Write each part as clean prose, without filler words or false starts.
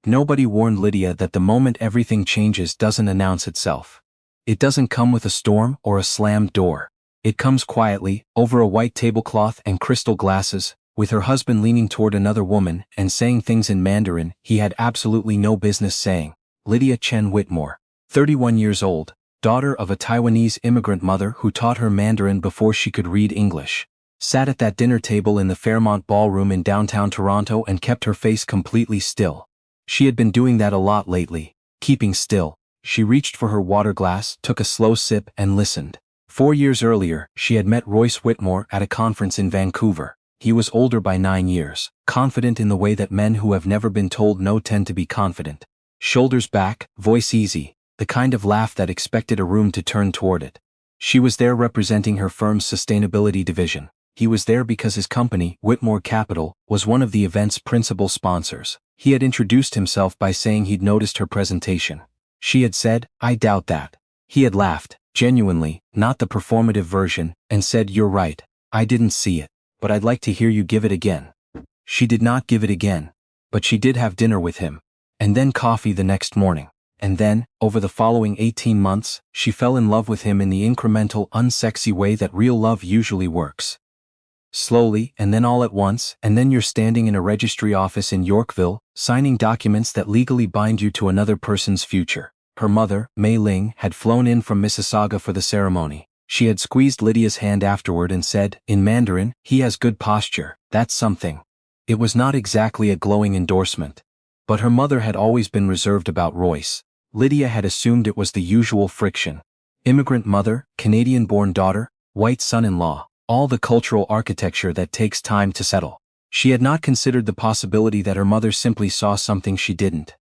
Nobody warned Lydia that the moment everything changes doesn't announce itself. It doesn't come with a storm or a slammed door. It comes quietly, over a white tablecloth and crystal glasses, with her husband leaning toward another woman and saying things in Mandarin he had absolutely no business saying. Lydia Chen Whitmore, 31 years old, daughter of a Taiwanese immigrant mother who taught her Mandarin before she could read English, sat at that dinner table in the Fairmont Ballroom in downtown Toronto and kept her face completely still. She had been doing that a lot lately, keeping still. She reached for her water glass, took a slow sip, and listened. 4 years earlier, she had met Royce Whitmore at a conference in Vancouver. He was older by 9 years, confident in the way that men who have never been told no tend to be confident. Shoulders back, voice easy, the kind of laugh that expected a room to turn toward it. She was there representing her firm's sustainability division. He was there because his company, Whitmore Capital, was one of the event's principal sponsors. He had introduced himself by saying he'd noticed her presentation. She had said, "I doubt that." He had laughed, genuinely, not the performative version, and said, "You're right, I didn't see it, but I'd like to hear you give it again." She did not give it again, but she did have dinner with him, and then coffee the next morning. And then, over the following 18 months, she fell in love with him in the incremental, unsexy way that real love usually works. Slowly, and then all at once, and then you're standing in a registry office in Yorkville, signing documents that legally bind you to another person's future. Her mother, Mei Ling, had flown in from Mississauga for the ceremony. She had squeezed Lydia's hand afterward and said, in Mandarin, "He has good posture, that's something." It was not exactly a glowing endorsement. But her mother had always been reserved about Royce. Lydia had assumed it was the usual friction. Immigrant mother, Canadian-born daughter, white son-in-law, all the cultural architecture that takes time to settle. She had not considered the possibility that her mother simply saw something she didn't.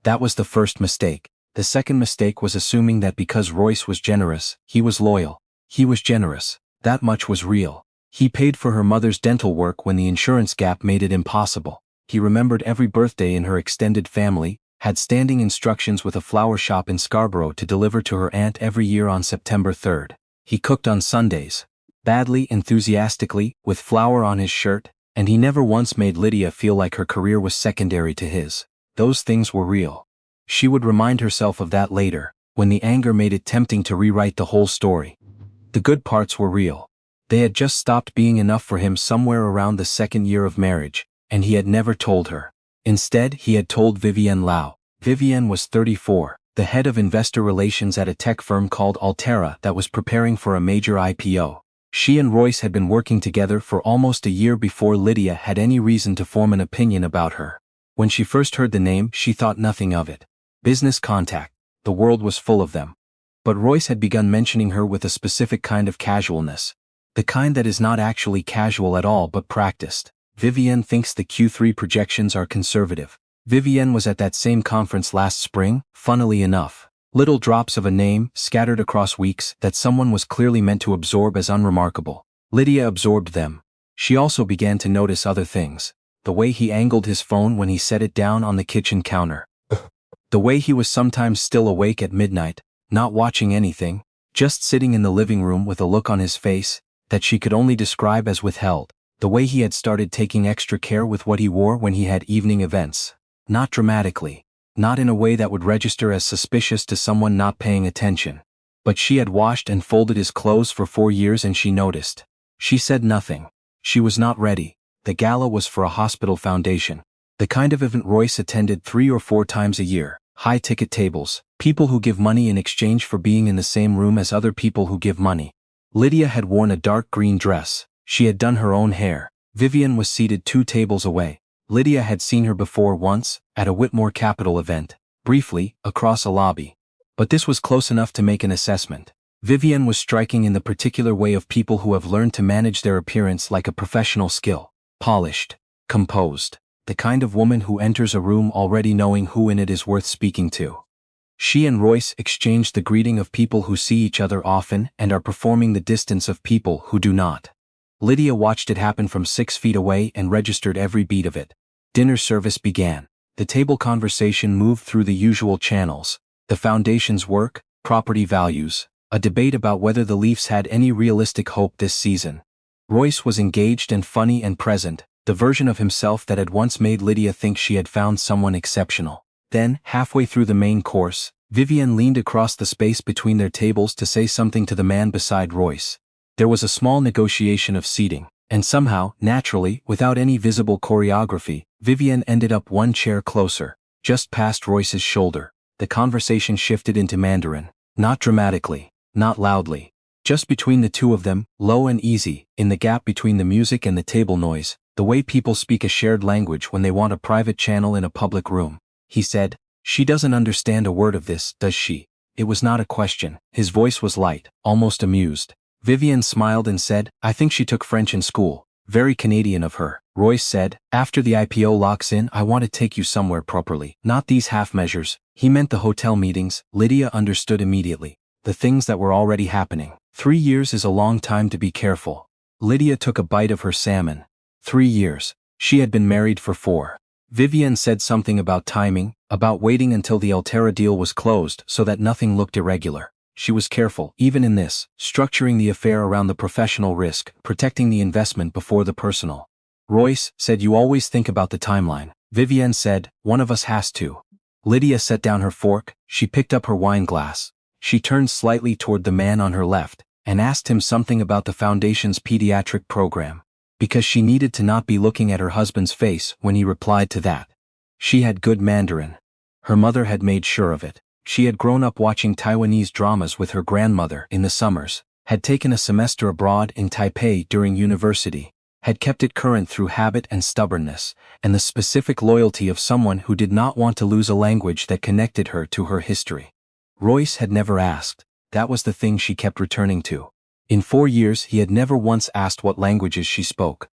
That was the first mistake. The second mistake was assuming that because Royce was generous, he was loyal. He was generous. That much was real. He paid for her mother's dental work when the insurance gap made it impossible. He remembered every birthday in her extended family, had standing instructions with a flower shop in Scarborough to deliver to her aunt every year on September 3rd. He cooked on Sundays, badly, enthusiastically, with flour on his shirt, and he never once made Lydia feel like her career was secondary to his. Those things were real. She would remind herself of that later, when the anger made it tempting to rewrite the whole story. The good parts were real. They had just stopped being enough for him somewhere around the second year of marriage, and he had never told her. Instead, he had told Vivienne Lau. Vivienne was 34, the head of investor relations at a tech firm called Altera that was preparing for a major IPO. She and Royce had been working together for almost a year before Lydia had any reason to form an opinion about her. When she first heard the name, she thought nothing of it. Business contact. The world was full of them. But Royce had begun mentioning her with a specific kind of casualness. The kind that is not actually casual at all but practiced. Vivienne thinks the Q3 projections are conservative. Vivienne was at that same conference last spring, funnily enough. Little drops of a name, scattered across weeks, that someone was clearly meant to absorb as unremarkable. Lydia absorbed them. She also began to notice other things. The way he angled his phone when he set it down on the kitchen counter. The way he was sometimes still awake at midnight, not watching anything, just sitting in the living room with a look on his face that she could only describe as withheld. The way he had started taking extra care with what he wore when he had evening events. Not dramatically. Not in a way that would register as suspicious to someone not paying attention. But she had washed and folded his clothes for 4 years and she noticed. She said nothing. She was not ready. The gala was for a hospital foundation. The kind of event Royce attended 3 or 4 times a year. High-ticket tables. People who give money in exchange for being in the same room as other people who give money. Lydia had worn a dark green dress. She had done her own hair. Vivienne was seated 2 tables away. Lydia had seen her before once, at a Whitmore Capital event, briefly, across a lobby. But this was close enough to make an assessment. Vivienne was striking in the particular way of people who have learned to manage their appearance like a professional skill. Polished. Composed. The kind of woman who enters a room already knowing who in it is worth speaking to. She and Royce exchanged the greeting of people who see each other often and are performing the distance of people who do not. Lydia watched it happen from 6 feet away and registered every beat of it. Dinner service began. The table conversation moved through the usual channels. The foundation's work, property values, a debate about whether the Leafs had any realistic hope this season. Royce was engaged and funny and present, the version of himself that had once made Lydia think she had found someone exceptional. Then, halfway through the main course, Vivienne leaned across the space between their tables to say something to the man beside Royce. There was a small negotiation of seating, and somehow, naturally, without any visible choreography, Vivienne ended up one chair closer, just past Royce's shoulder. The conversation shifted into Mandarin, not dramatically, not loudly. Just between the two of them, low and easy, in the gap between the music and the table noise, the way people speak a shared language when they want a private channel in a public room. He said, "She doesn't understand a word of this, does she?" It was not a question. His voice was light, almost amused. Vivienne smiled and said, "I think she took French in school. Very Canadian of her." Royce said, "After the IPO locks in, I want to take you somewhere properly. Not these half measures." He meant the hotel meetings. Lydia understood immediately. The things that were already happening. 3 years is a long time to be careful. Lydia took a bite of her salmon. 3 years. She had been married for 4. Vivienne said something about timing, about waiting until the Altera deal was closed so that nothing looked irregular. She was careful, even in this, structuring the affair around the professional risk, protecting the investment before the personal. Royce said, "You always think about the timeline." Vivienne said, "One of us has to." Lydia set down her fork. She picked up her wine glass. She turned slightly toward the man on her left, and asked him something about the Foundation's pediatric program. Because she needed to not be looking at her husband's face when he replied to that. She had good Mandarin. Her mother had made sure of it. She had grown up watching Taiwanese dramas with her grandmother in the summers, had taken a semester abroad in Taipei during university, had kept it current through habit and stubbornness, and the specific loyalty of someone who did not want to lose a language that connected her to her history. Royce had never asked. That was the thing she kept returning to. In 4 years he had never once asked what languages she spoke.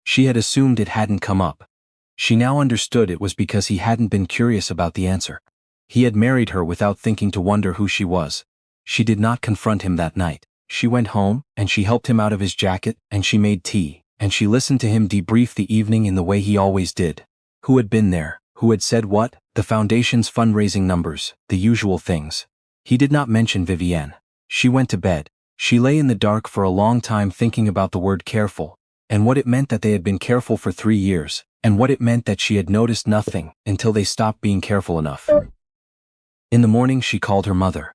She had assumed it hadn't come up. She now understood it was because he hadn't been curious about the answer. He had married her without thinking to wonder who she was. She did not confront him that night. She went home, and she helped him out of his jacket, and she made tea, and she listened to him debrief the evening in the way he always did. Who had been there? Who had said what? The Foundation's fundraising numbers, the usual things. He did not mention Vivienne. She went to bed. She lay in the dark for a long time thinking about the word careful, and what it meant that they had been careful for 3 years, and what it meant that she had noticed nothing until they stopped being careful enough. In the morning she called her mother.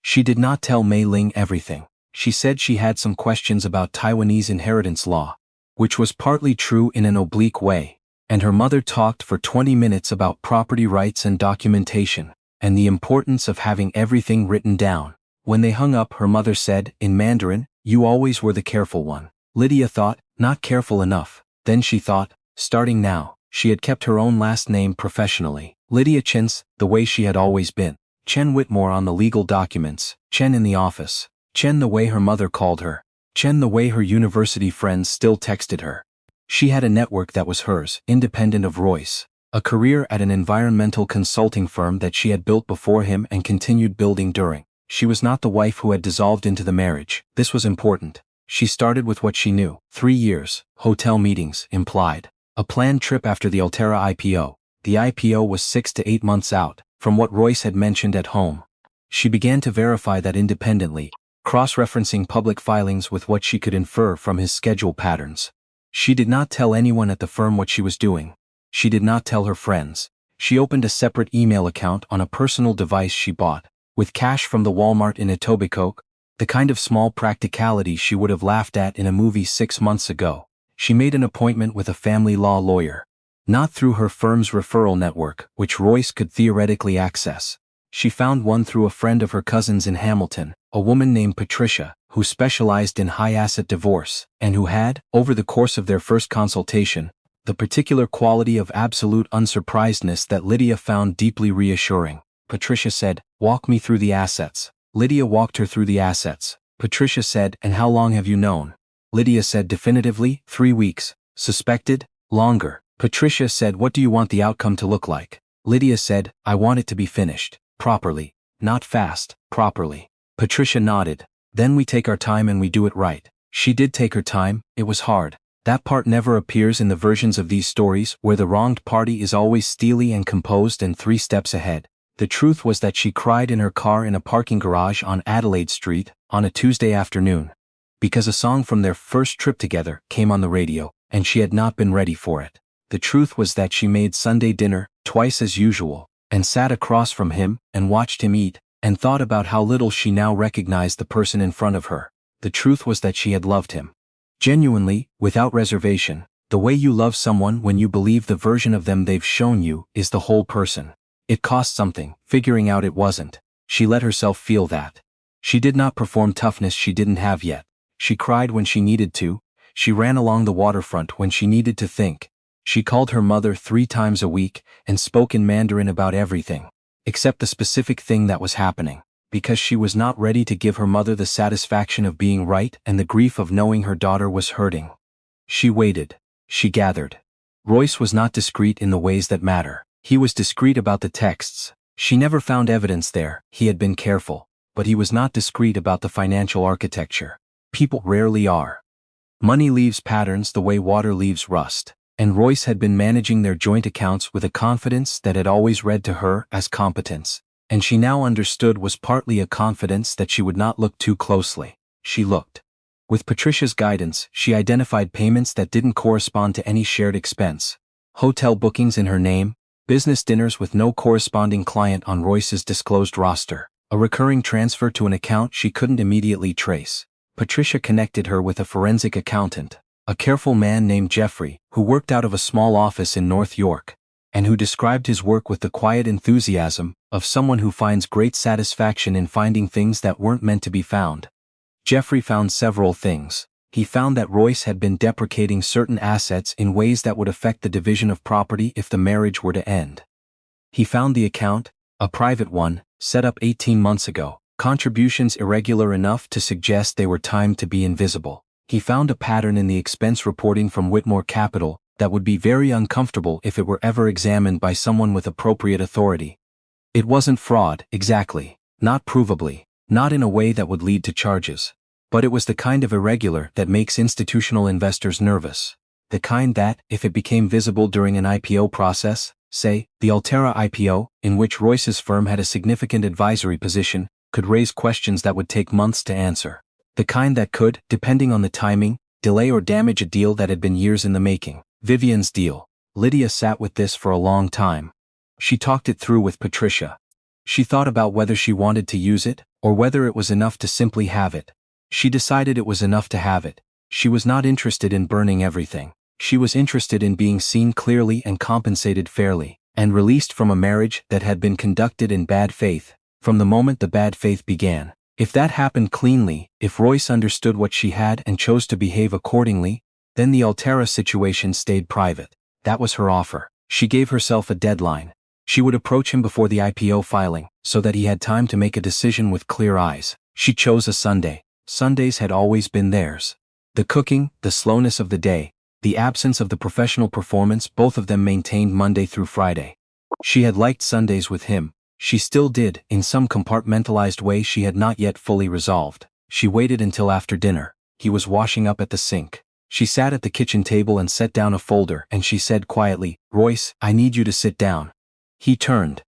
She did not tell Mei Ling everything. She said she had some questions about Taiwanese inheritance law, which was partly true in an oblique way, and her mother talked for 20 minutes about property rights and documentation, and the importance of having everything written down. When they hung up, her mother said, in Mandarin, "You always were the careful one." Lydia thought, not careful enough. Then she thought, starting now, she had kept her own last name professionally. Lydia Chen's, the way she had always been. Chen Whitmore on the legal documents, Chen in the office, Chen the way her mother called her, Chen the way her university friends still texted her. She had a network that was hers, independent of Royce. A career at an environmental consulting firm that she had built before him and continued building during. She was not the wife who had dissolved into the marriage. This was important. She started with what she knew. 3 years, hotel meetings, implied. A planned trip after the Altera IPO. The IPO was 6 to 8 months out, from what Royce had mentioned at home. She began to verify that independently, cross-referencing public filings with what she could infer from his schedule patterns. She did not tell anyone at the firm what she was doing. She did not tell her friends. She opened a separate email account on a personal device she bought, with cash from the Walmart in Etobicoke, the kind of small practicality she would have laughed at in a movie 6 months ago. She made an appointment with a family law lawyer. Not through her firm's referral network, which Royce could theoretically access. She found one through a friend of her cousin's in Hamilton, a woman named Patricia, who specialized in high-asset divorce, and who had, over the course of their first consultation, the particular quality of absolute unsurprisedness that Lydia found deeply reassuring. Patricia said, "Walk me through the assets." Lydia walked her through the assets. Patricia said, "And how long have you known?" Lydia said definitively, 3 weeks. Suspected? Longer. Patricia said, "What do you want the outcome to look like?" Lydia said, "I want it to be finished. Properly. Not fast, properly." Patricia nodded. "Then we take our time and we do it right." She did take her time. It was hard. That part never appears in the versions of these stories where the wronged party is always steely and composed and 3 steps ahead. The truth was that she cried in her car in a parking garage on Adelaide Street on a Tuesday afternoon, because a song from their first trip together came on the radio, and she had not been ready for it. The truth was that she made Sunday dinner, twice as usual, and sat across from him and watched him eat, and thought about how little she now recognized the person in front of her. The truth was that she had loved him. Genuinely, without reservation. The way you love someone when you believe the version of them they've shown you is the whole person. It cost something, figuring out it wasn't. She let herself feel that. She did not perform toughness she didn't have yet. She cried when she needed to. She ran along the waterfront when she needed to think. She called her mother 3 times a week and spoke in Mandarin about everything, except the specific thing that was happening, because she was not ready to give her mother the satisfaction of being right and the grief of knowing her daughter was hurting. She waited. She gathered. Royce was not discreet in the ways that matter. He was discreet about the texts. She never found evidence there. He had been careful. But he was not discreet about the financial architecture. People rarely are. Money leaves patterns the way water leaves rust. And Royce had been managing their joint accounts with a confidence that had always read to her as competence. And she now understood was partly a confidence that she would not look too closely. She looked. With Patricia's guidance, she identified payments that didn't correspond to any shared expense. Hotel bookings in her name, business dinners with no corresponding client on Royce's disclosed roster, a recurring transfer to an account she couldn't immediately trace. Patricia connected her with a forensic accountant, a careful man named Jeffrey, who worked out of a small office in North York, and who described his work with the quiet enthusiasm of someone who finds great satisfaction in finding things that weren't meant to be found. Jeffrey found several things. He found that Royce had been deprecating certain assets in ways that would affect the division of property if the marriage were to end. He found the account, a private one, set up 18 months ago, contributions irregular enough to suggest they were timed to be invisible. He found a pattern in the expense reporting from Whitmore Capital that would be very uncomfortable if it were ever examined by someone with appropriate authority. It wasn't fraud, exactly, not provably. Not in a way that would lead to charges. But it was the kind of irregular that makes institutional investors nervous. The kind that, if it became visible during an IPO process, say, the Altera IPO, in which Royce's firm had a significant advisory position, could raise questions that would take months to answer. The kind that could, depending on the timing, delay or damage a deal that had been years in the making. Vivian's deal. Lydia sat with this for a long time. She talked it through with Patricia. She thought about whether she wanted to use it, or whether it was enough to simply have it. She decided it was enough to have it. She was not interested in burning everything. She was interested in being seen clearly and compensated fairly, and released from a marriage that had been conducted in bad faith, from the moment the bad faith began. If that happened cleanly, if Royce understood what she had and chose to behave accordingly, then the Altera situation stayed private. That was her offer. She gave herself a deadline. She would approach him before the IPO filing, so that he had time to make a decision with clear eyes. She chose a Sunday. Sundays had always been theirs. The cooking, the slowness of the day, the absence of the professional performance, both of them maintained Monday through Friday. She had liked Sundays with him. She still did, in some compartmentalized way she had not yet fully resolved. She waited until after dinner. He was washing up at the sink. She sat at the kitchen table and set down a folder, and she said quietly, "Royce, I need you to sit down." He turned.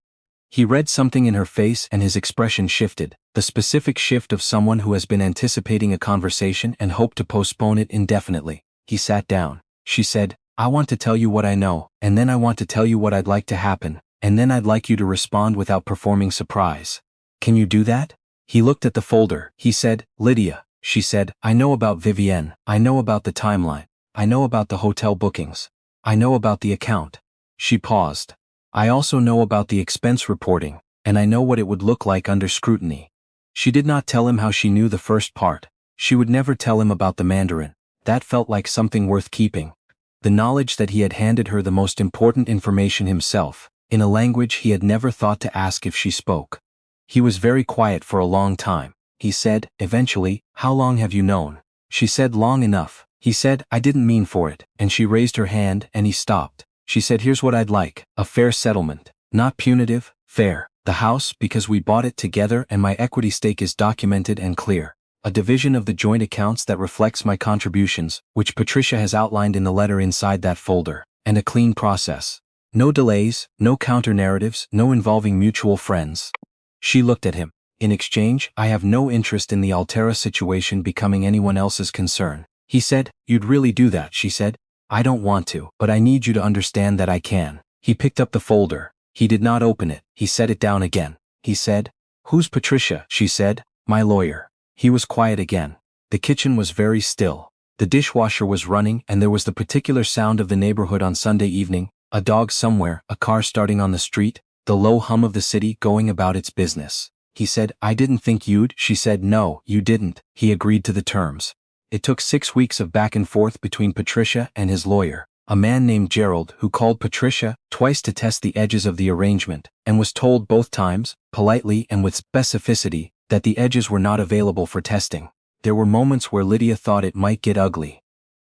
He read something in her face and his expression shifted, the specific shift of someone who has been anticipating a conversation and hoped to postpone it indefinitely. He sat down. She said, "I want to tell you what I know, and then I want to tell you what I'd like to happen, and then I'd like you to respond without performing surprise. Can you do that?" He looked at the folder. He said, "Lydia," she said, "I know about Vivienne. I know about the timeline. I know about the hotel bookings. I know about the account." She paused. "I also know about the expense reporting, and I know what it would look like under scrutiny." She did not tell him how she knew the first part. She would never tell him about the Mandarin. That felt like something worth keeping. The knowledge that he had handed her the most important information himself, in a language he had never thought to ask if she spoke. He was very quiet for a long time. He said, eventually, "How long have you known?" She said, "Long enough." He said, "I didn't mean for it," and she raised her hand and he stopped. She said, "Here's what I'd like, a fair settlement. Not punitive, fair. The house, because we bought it together and my equity stake is documented and clear. A division of the joint accounts that reflects my contributions, which Patricia has outlined in the letter inside that folder, and a clean process. No delays, no counter-narratives, no involving mutual friends." She looked at him. "In exchange, I have no interest in the Altera situation becoming anyone else's concern." He said, "You'd really do that," she said. "I don't want to, but I need you to understand that I can." He picked up the folder. He did not open it. He set it down again. He said, "Who's Patricia?" She said, "My lawyer." He was quiet again. The kitchen was very still. The dishwasher was running and there was the particular sound of the neighborhood on Sunday evening, a dog somewhere, a car starting on the street, the low hum of the city going about its business. He said, "I didn't think you'd." She said, "No, you didn't." He agreed to the terms. It took 6 weeks of back and forth between Patricia and his lawyer, a man named Gerald, who called Patricia twice to test the edges of the arrangement, and was told both times, politely and with specificity, that the edges were not available for testing. There were moments where Lydia thought it might get ugly.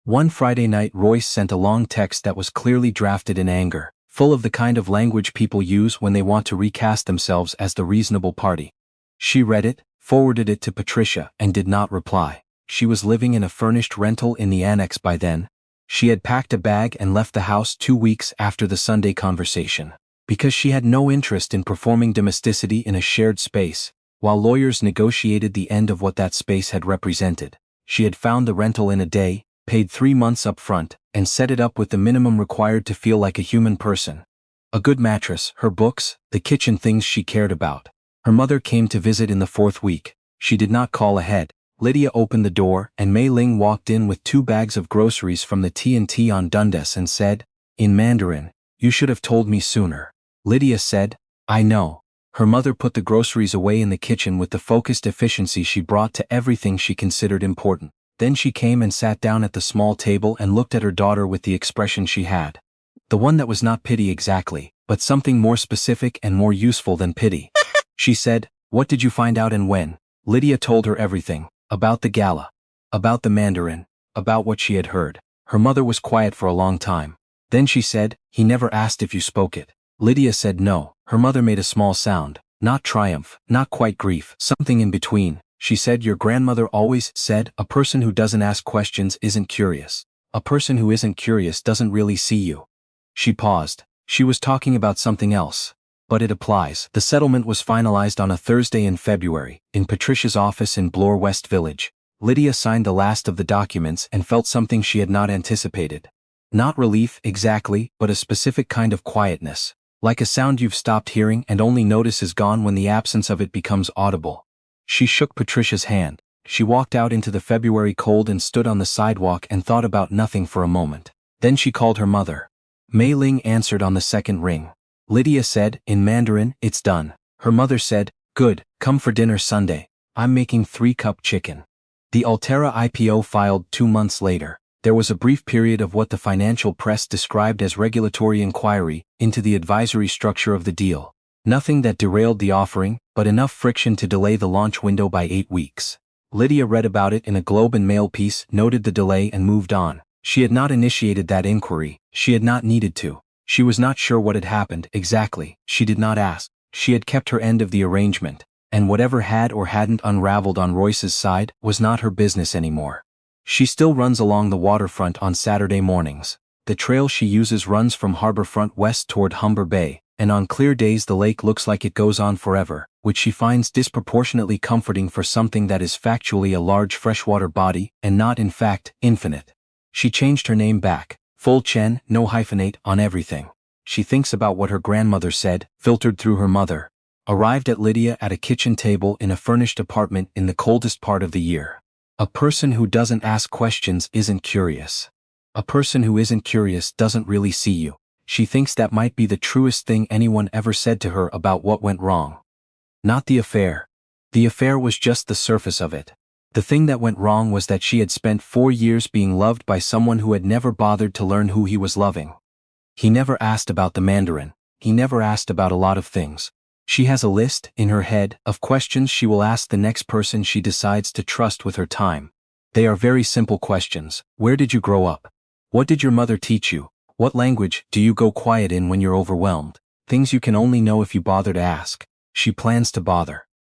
One Friday night Royce sent a long text that was clearly drafted in anger, full of the kind of language people use when they want to recast themselves as the reasonable party. She read it, forwarded it to Patricia, and did not reply. She was living in a furnished rental in the annex by then. She had packed a bag and left the house 2 weeks after the Sunday conversation, because she had no interest in performing domesticity in a shared space, while lawyers negotiated the end of what that space had represented. She had found the rental in a day, paid 3 months up front, and set it up with the minimum required to feel like a human person. A good mattress, her books, the kitchen things she cared about. Her mother came to visit in the 4th week. She did not call ahead. Lydia opened the door and Mei Ling walked in with 2 bags of groceries from the T&T on Dundas and said, in Mandarin, "You should have told me sooner." Lydia said, "I know." Her mother put the groceries away in the kitchen with the focused efficiency she brought to everything she considered important. Then she came and sat down at the small table and looked at her daughter with the expression she had. The one that was not pity exactly, but something more specific and more useful than pity. She said, "What did you find out and when?" Lydia told her everything. About the gala. About the Mandarin. About what she had heard. Her mother was quiet for a long time. Then she said, "He never asked if you spoke it." Lydia said no. Her mother made a small sound. Not triumph, not quite grief, something in between. She said, "Your grandmother always said, a person who doesn't ask questions isn't curious. A person who isn't curious doesn't really see you." She paused. She was talking about something else. But it applies. The settlement was finalized on a Thursday in February, in Patricia's office in Bloor West Village. Lydia signed the last of the documents and felt something she had not anticipated. Not relief, exactly, but a specific kind of quietness. Like a sound you've stopped hearing and only notice is gone when the absence of it becomes audible. She shook Patricia's hand. She walked out into the February cold and stood on the sidewalk and thought about nothing for a moment. Then she called her mother. Mei Ling answered on the second ring. Lydia said, in Mandarin, "It's done." Her mother said, "Good, come for dinner Sunday. I'm making 3-cup chicken." The Altera IPO filed 2 months later. There was a brief period of what the financial press described as regulatory inquiry into the advisory structure of the deal. Nothing that derailed the offering, but enough friction to delay the launch window by 8 weeks. Lydia read about it in a Globe and Mail piece, noted the delay and moved on. She had not initiated that inquiry. She had not needed to. She was not sure what had happened exactly. She did not ask. She had kept her end of the arrangement, and whatever had or hadn't unraveled on Royce's side was not her business anymore. She still runs along the waterfront on Saturday mornings. The trail she uses runs from Harborfront west toward Humber Bay, and on clear days the lake looks like it goes on forever, which she finds disproportionately comforting for something that is factually a large freshwater body and not in fact infinite. She changed her name back, full Chen, no hyphenate, on everything. She thinks about what her grandmother said, filtered through her mother. Arrived at Lydia at a kitchen table in a furnished apartment in the coldest part of the year. A person who doesn't ask questions isn't curious. A person who isn't curious doesn't really see you. She thinks that might be the truest thing anyone ever said to her about what went wrong. Not the affair. The affair was just the surface of it. The thing that went wrong was that she had spent 4 years being loved by someone who had never bothered to learn who he was loving. He never asked about the Mandarin. He never asked about a lot of things. She has a list, in her head, of questions she will ask the next person she decides to trust with her time. They are very simple questions. Where did you grow up? What did your mother teach you? What language do you go quiet in when you're overwhelmed? Things you can only know if you bother to ask. She plans to bother.